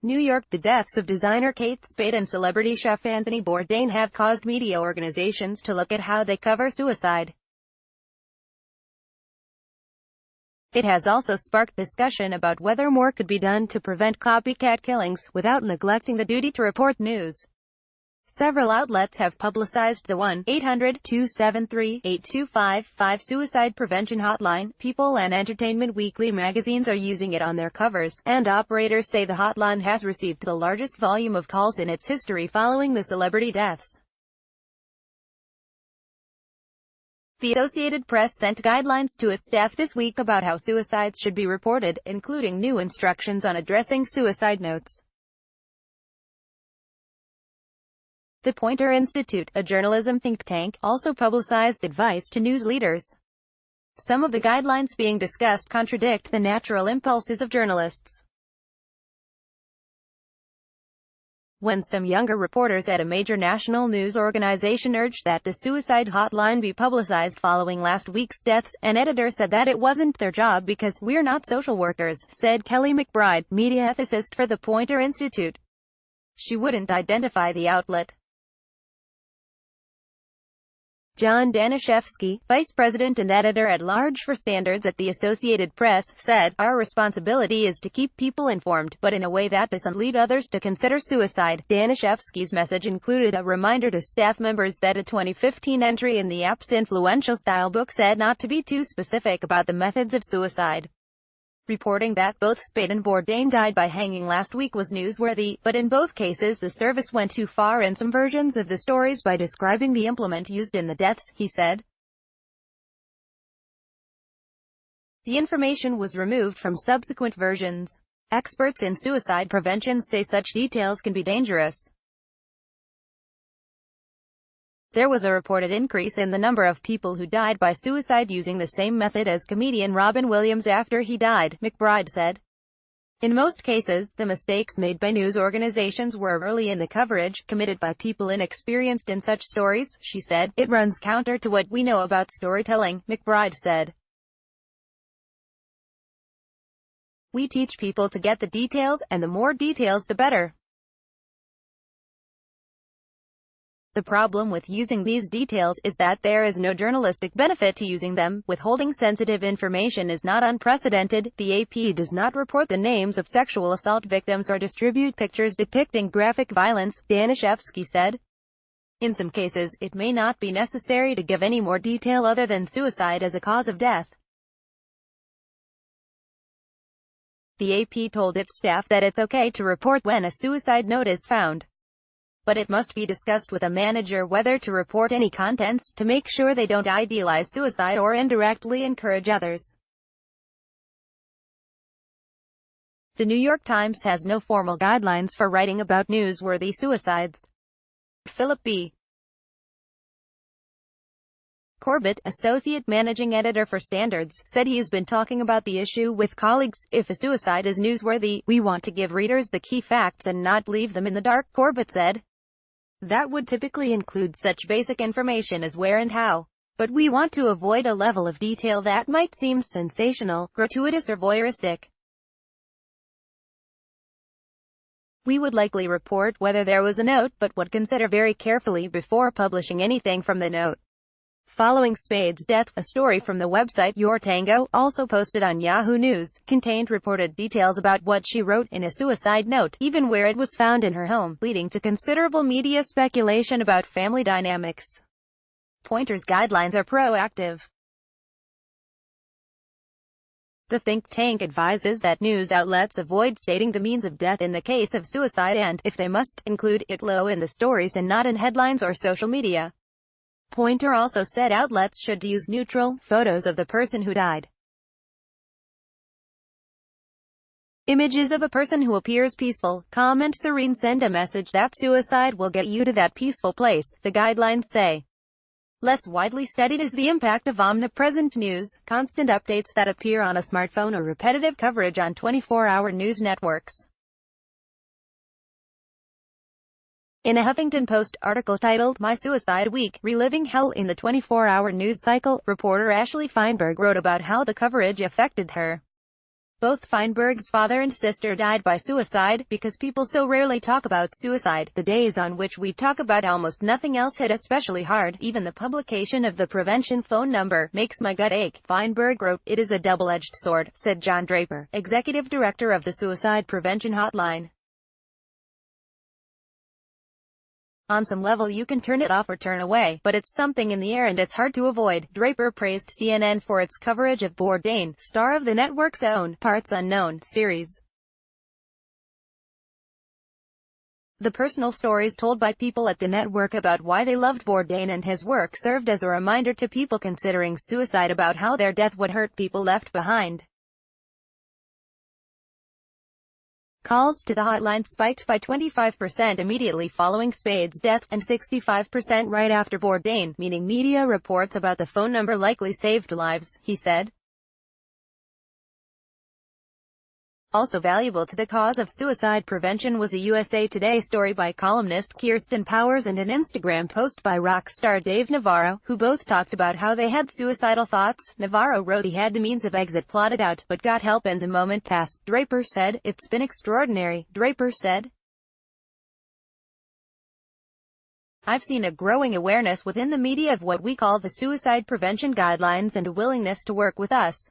New York. The deaths of designer Kate Spade and celebrity chef Anthony Bourdain have caused media organizations to look at how they cover suicide. It has also sparked discussion about whether more could be done to prevent copycat killings, without neglecting the duty to report news. Several outlets have publicized the 1-800-273-8255 suicide prevention hotline. People and Entertainment Weekly magazines are using it on their covers, and operators say the hotline has received the largest volume of calls in its history following the celebrity deaths. The Associated Press sent guidelines to its staff this week about how suicides should be reported, including new instructions on addressing suicide notes. The Poynter Institute, a journalism think tank, also publicized advice to news leaders. Some of the guidelines being discussed contradict the natural impulses of journalists. When some younger reporters at a major national news organization urged that the suicide hotline be publicized following last week's deaths, an editor said that it wasn't their job because "we're not social workers," said Kelly McBride, media ethicist for the Poynter Institute. She wouldn't identify the outlet. John Danishefsky, vice president and editor-at-large for Standards at the Associated Press, said, "Our responsibility is to keep people informed, but in a way that doesn't lead others to consider suicide." Danishefsky's message included a reminder to staff members that a 2015 entry in the app's influential style book said not to be too specific about the methods of suicide. Reporting that both Spade and Bourdain died by hanging last week was newsworthy, but in both cases the service went too far in some versions of the stories by describing the implement used in the deaths, he said. The information was removed from subsequent versions. Experts in suicide prevention say such details can be dangerous. There was a reported increase in the number of people who died by suicide using the same method as comedian Robin Williams after he died, McBride said. In most cases, the mistakes made by news organizations were early in the coverage, committed by people inexperienced in such stories, she said. It runs counter to what we know about storytelling, McBride said. We teach people to get the details, and the more details the better. The problem with using these details is that there is no journalistic benefit to using them. Withholding sensitive information is not unprecedented. The AP does not report the names of sexual assault victims or distribute pictures depicting graphic violence, Danishefsky said. In some cases, it may not be necessary to give any more detail other than suicide as a cause of death. The AP told its staff that it's okay to report when a suicide note is found, but it must be discussed with a manager whether to report any contents, to make sure they don't idealize suicide or indirectly encourage others. The New York Times has no formal guidelines for writing about newsworthy suicides. Philip B. Corbett, associate managing editor for Standards, said he has been talking about the issue with colleagues. If a suicide is newsworthy, we want to give readers the key facts and not leave them in the dark, Corbett said. That would typically include such basic information as where and how. But we want to avoid a level of detail that might seem sensational, gratuitous or voyeuristic. We would likely report whether there was a note, but would consider very carefully before publishing anything from the note. Following Spade's death, a story from the website Your Tango, also posted on Yahoo News, contained reported details about what she wrote in a suicide note, even where it was found in her home, leading to considerable media speculation about family dynamics. Poynter's guidelines are proactive. The think tank advises that news outlets avoid stating the means of death in the case of suicide and, if they must, include it low in the stories and not in headlines or social media. Poynter also said outlets should use neutral photos of the person who died. Images of a person who appears peaceful, calm and serene send a message that suicide will get you to that peaceful place, the guidelines say. Less widely studied is the impact of omnipresent news, constant updates that appear on a smartphone or repetitive coverage on 24-hour news networks. In a Huffington Post article titled My Suicide Week, Reliving Hell in the 24-Hour News Cycle, reporter Ashley Feinberg wrote about how the coverage affected her. Both Feinberg's father and sister died by suicide. Because people so rarely talk about suicide, the days on which we talk about almost nothing else hit especially hard. Even the publication of the prevention phone number makes my gut ache, Feinberg wrote. It is a double-edged sword, said John Draper, executive director of the Suicide Prevention Hotline. On some level you can turn it off or turn away, but it's something in the air and it's hard to avoid. Draper praised CNN for its coverage of Bourdain, star of the network's own Parts Unknown series. The personal stories told by people at the network about why they loved Bourdain and his work served as a reminder to people considering suicide about how their death would hurt people left behind. Calls to the hotline spiked by 25% immediately following Spade's death, and 65% right after Bourdain, meaning media reports about the phone number likely saved lives, he said. Also valuable to the cause of suicide prevention was a USA Today story by columnist Kirsten Powers and an Instagram post by rock star Dave Navarro, who both talked about how they had suicidal thoughts. Navarro wrote he had the means of exit plotted out, but got help and the moment passed. Draper said, "It's been extraordinary," Draper said. "I've seen a growing awareness within the media of what we call the suicide prevention guidelines and a willingness to work with us.